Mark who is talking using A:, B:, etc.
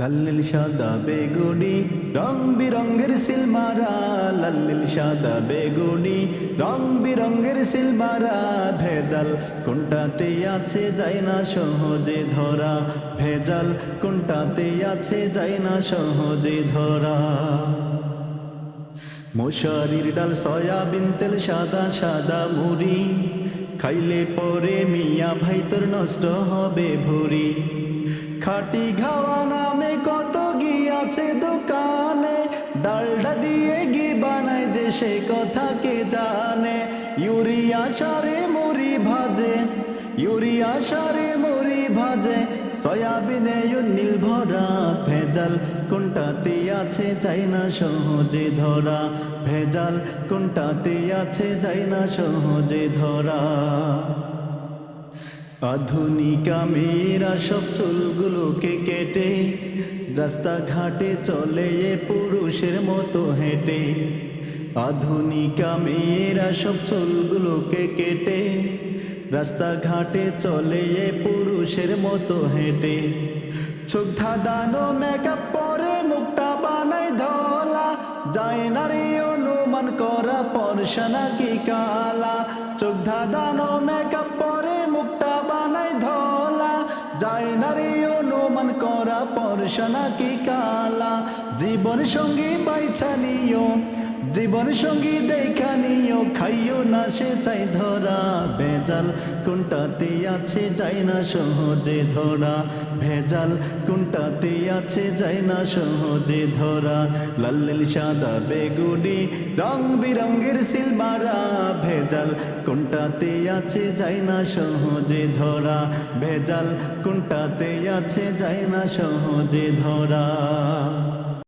A: লাল নীল সাদা বেগুনি রং বিরঙ্গের সিলমারা, লাল নীল সাদা বেগুনি রং বিরঙ্গের সিলমারা। ভেজাল কোনটাতে আছে যায় না সহজে ধরা, ভেজাল কোনটাতে আছে যায় না সহজে ধরা। মশারির ডাল সয়াবিন তেল সাদা সাদা মুড়ি, খাইলে পরে মিয়া ভাই তোর নষ্ট হবে ভুরি। খাটি ঘাওয়া নামে কত ঘি আছে দোকানে, ডালডা দিয়ে ঘি বানায় যে সে কথা কে জানে। ইউরিয়া সারে মুড়ি ভাজে, ইউরিয়া সারে মুড়ি ভাজে, সয়াবিনে নীল ভরা। ভেজাল কোনটাতে আছে যায় না সহজে ধরা, ভেজাল কোনটাতে আছে যায় না সহজে ধরা। আধুনিকা মেয়েরা সব চুলগুলোকে কেটে রাস্তাঘাটে চলে এ পুরুষের মতো হেঁটে। আধুনিকা মেয়েরা সব চুলগুলোকে কেটে রাস্তাঘাটে চলে এ পুরুষের মতো হেঁটে। চোখ ধাঁধানো মেকআপ পরে মুখটা বানায় ধলা, যায় না রে অনুমান করা পরশা নাকি কালা। চোখ ধাঁধানো মেকআপ পরে মুখটা বানায় ধলা, যায় না রে অনুমান করা পরশা নাকি কালা। জীবন সঙ্গী বাইছা নিও, জীবন সঙ্গী দেখা নিও, খাইও না সে তাই ধরা। ভেজাল কোনটাতে আছে যায় না সহজে ধরা, ভেজাল কোনটাতে আছে যায় না সহজে ধরা। লাল নীল সাদা বেগুনি রং বিরঙ্গের সিলমারা, ভেজাল কোনটাতে আছে যায় না সহজে ধরা, ভেজাল কোনটাতে আছে যায় না সহজে ধরা।